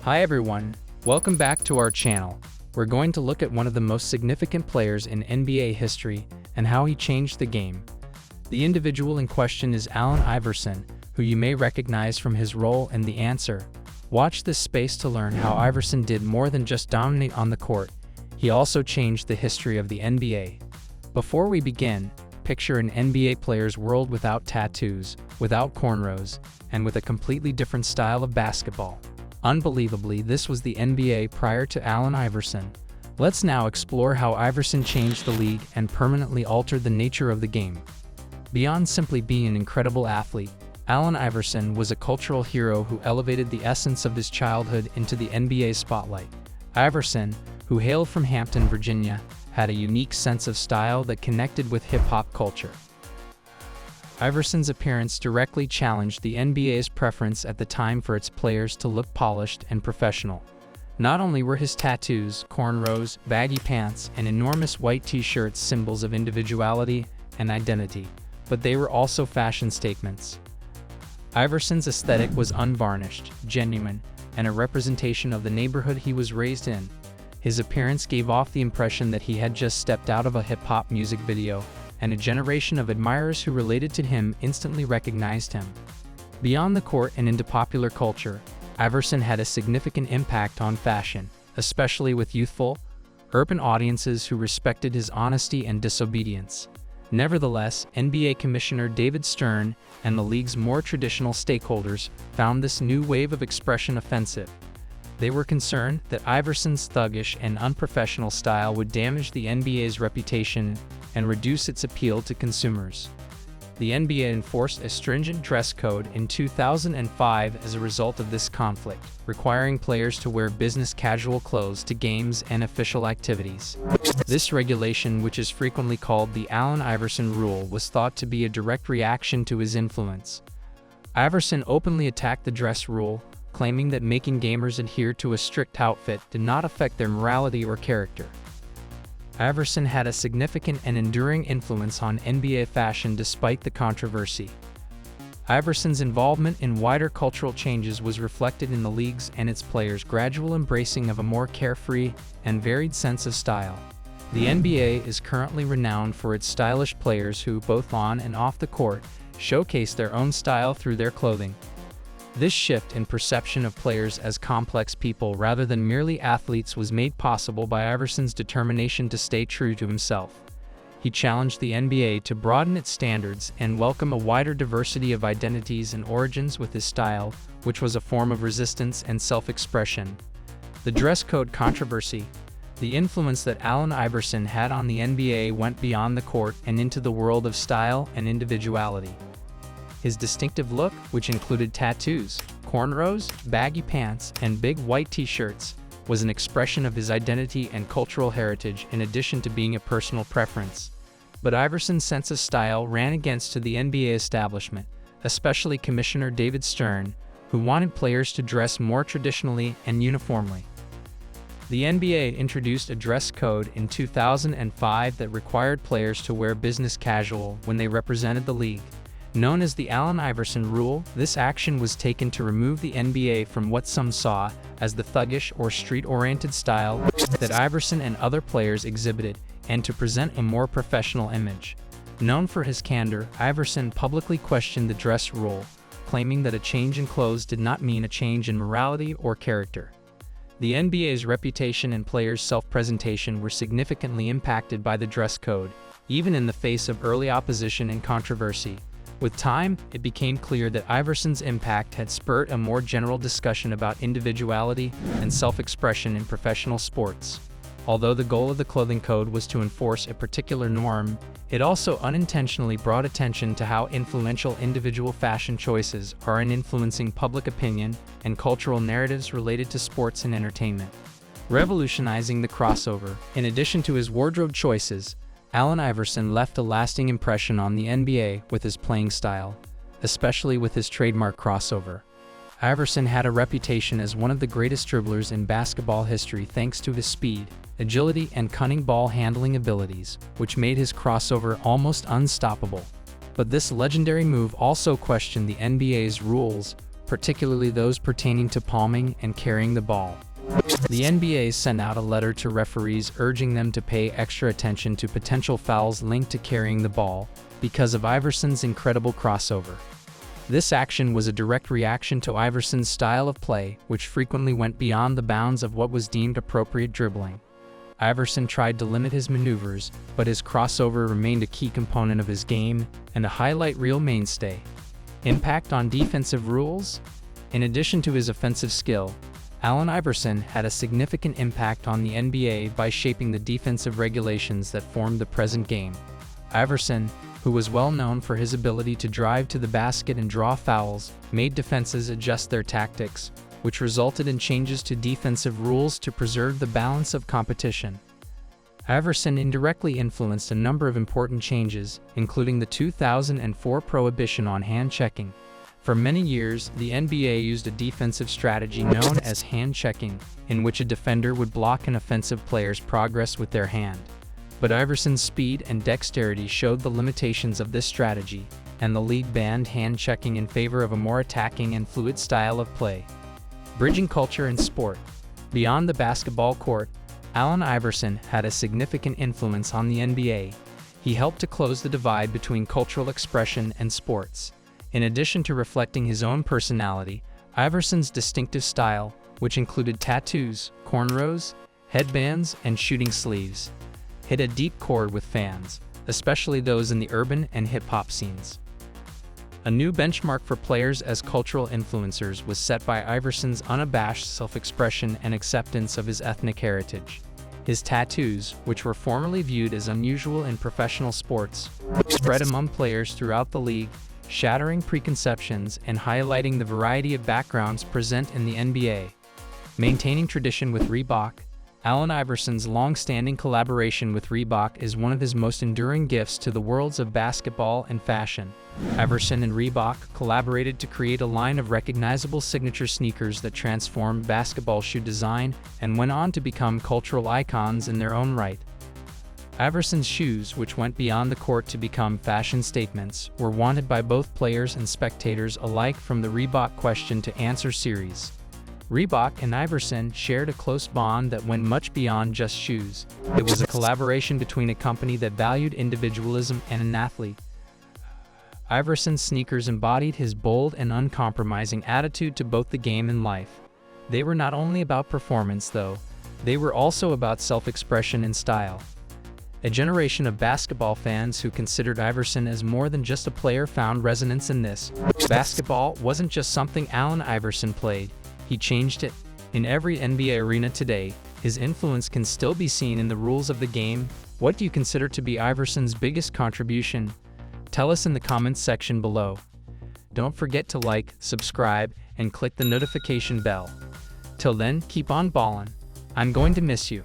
Hi everyone, welcome back to our channel. We're going to look at one of the most significant players in NBA history and how he changed the game. The individual in question is Allen Iverson, who you may recognize from his role in The Answer. Watch this space to learn how Iverson did more than just dominate on the court. He also changed the history of the NBA. Before we begin, picture an NBA player's world without tattoos, without cornrows, and with a completely different style of basketball. Unbelievably, this was the NBA prior to Allen Iverson. Let's now explore how Iverson changed the league and permanently altered the nature of the game. Beyond simply being an incredible athlete, Allen Iverson was a cultural hero who elevated the essence of his childhood into the NBA spotlight. Iverson, who hailed from Hampton, Virginia, had a unique sense of style that connected with hip-hop culture. Iverson's appearance directly challenged the NBA's preference at the time for its players to look polished and professional. Not only were his tattoos, cornrows, baggy pants, and enormous white t-shirts symbols of individuality and identity, but they were also fashion statements. Iverson's aesthetic was unvarnished, genuine, and a representation of the neighborhood he was raised in. His appearance gave off the impression that he had just stepped out of a hip-hop music video, and a generation of admirers who related to him instantly recognized him. Beyond the court and into popular culture, Iverson had a significant impact on fashion, especially with youthful, urban audiences who respected his honesty and disobedience. Nevertheless, NBA Commissioner David Stern and the league's more traditional stakeholders found this new wave of expression offensive. They were concerned that Iverson's thuggish and unprofessional style would damage the NBA's reputation and reduce its appeal to consumers. The NBA enforced a stringent dress code in 2005 as a result of this conflict, requiring players to wear business casual clothes to games and official activities. This regulation, which is frequently called the Allen Iverson Rule, was thought to be a direct reaction to his influence. Iverson openly attacked the dress rule, claiming that making gamers adhere to a strict outfit did not affect their morality or character. Iverson had a significant and enduring influence on NBA fashion despite the controversy. Iverson's involvement in wider cultural changes was reflected in the league's and its players' gradual embracing of a more carefree and varied sense of style. The NBA is currently renowned for its stylish players who, both on and off the court, showcase their own style through their clothing. This shift in perception of players as complex people rather than merely athletes was made possible by Iverson's determination to stay true to himself. He challenged the NBA to broaden its standards and welcome a wider diversity of identities and origins with his style, which was a form of resistance and self-expression. The dress code controversy. The influence that Allen Iverson had on the NBA went beyond the court and into the world of style and individuality. His distinctive look, which included tattoos, cornrows, baggy pants, and big white t-shirts, was an expression of his identity and cultural heritage in addition to being a personal preference. But Iverson's sense of style ran against to the NBA establishment, especially Commissioner David Stern, who wanted players to dress more traditionally and uniformly. The NBA introduced a dress code in 2005 that required players to wear business casual when they represented the league. Known as the Allen Iverson Rule, this action was taken to remove the NBA from what some saw as the thuggish or street-oriented style that Iverson and other players exhibited, and to present a more professional image. Known for his candor, Iverson publicly questioned the dress rule, claiming that a change in clothes did not mean a change in morality or character. The NBA's reputation and players' self-presentation were significantly impacted by the dress code, even in the face of early opposition and controversy. With time, it became clear that Iverson's impact had spurred a more general discussion about individuality and self-expression in professional sports. Although the goal of the clothing code was to enforce a particular norm, it also unintentionally brought attention to how influential individual fashion choices are in influencing public opinion and cultural narratives related to sports and entertainment. Revolutionizing the crossover. In addition to his wardrobe choices, Allen Iverson left a lasting impression on the NBA with his playing style, especially with his trademark crossover. Iverson had a reputation as one of the greatest dribblers in basketball history thanks to his speed, agility, and cunning ball handling abilities, which made his crossover almost unstoppable. But this legendary move also questioned the NBA's rules, particularly those pertaining to palming and carrying the ball. The NBA sent out a letter to referees urging them to pay extra attention to potential fouls linked to carrying the ball because of Iverson's incredible crossover. This action was a direct reaction to Iverson's style of play, which frequently went beyond the bounds of what was deemed appropriate dribbling. Iverson tried to limit his maneuvers, but his crossover remained a key component of his game and a highlight reel mainstay. Impact on defensive rules? In addition to his offensive skill, Allen Iverson had a significant impact on the NBA by shaping the defensive regulations that formed the present game. Iverson, who was well known for his ability to drive to the basket and draw fouls, made defenses adjust their tactics, which resulted in changes to defensive rules to preserve the balance of competition. Iverson indirectly influenced a number of important changes, including the 2004 prohibition on hand-checking. For many years, the NBA used a defensive strategy known as hand-checking, in which a defender would block an offensive player's progress with their hand. But Iverson's speed and dexterity showed the limitations of this strategy, and the league banned hand-checking in favor of a more attacking and fluid style of play. Bridging culture and sport. Beyond the basketball court, Allen Iverson had a significant influence on the NBA. He helped to close the divide between cultural expression and sports. In addition to reflecting his own personality, Iverson's distinctive style, which included tattoos, cornrows, headbands, and shooting sleeves, hit a deep chord with fans, especially those in the urban and hip-hop scenes. A new benchmark for players as cultural influencers was set by Iverson's unabashed self-expression and acceptance of his ethnic heritage. His tattoos, which were formerly viewed as unusual in professional sports, spread among players throughout the league, shattering preconceptions and highlighting the variety of backgrounds present in the NBA. Maintaining tradition with Reebok. Allen Iverson's long-standing collaboration with Reebok is one of his most enduring gifts to the worlds of basketball and fashion. Iverson and Reebok collaborated to create a line of recognizable signature sneakers that transformed basketball shoe design and went on to become cultural icons in their own right. Iverson's shoes, which went beyond the court to become fashion statements, were wanted by both players and spectators alike from the Reebok Question to Answer series. Reebok and Iverson shared a close bond that went much beyond just shoes. It was a collaboration between a company that valued individualism and an athlete. Iverson's sneakers embodied his bold and uncompromising attitude to both the game and life. They were not only about performance, though, they were also about self-expression and style. A generation of basketball fans who considered Iverson as more than just a player found resonance in this. Basketball wasn't just something Allen Iverson played. He changed it. In every NBA arena today, his influence can still be seen in the rules of the game. What do you consider to be Iverson's biggest contribution? Tell us in the comments section below. Don't forget to like, subscribe, and click the notification bell. Till then, keep on ballin'. I'm going to miss you.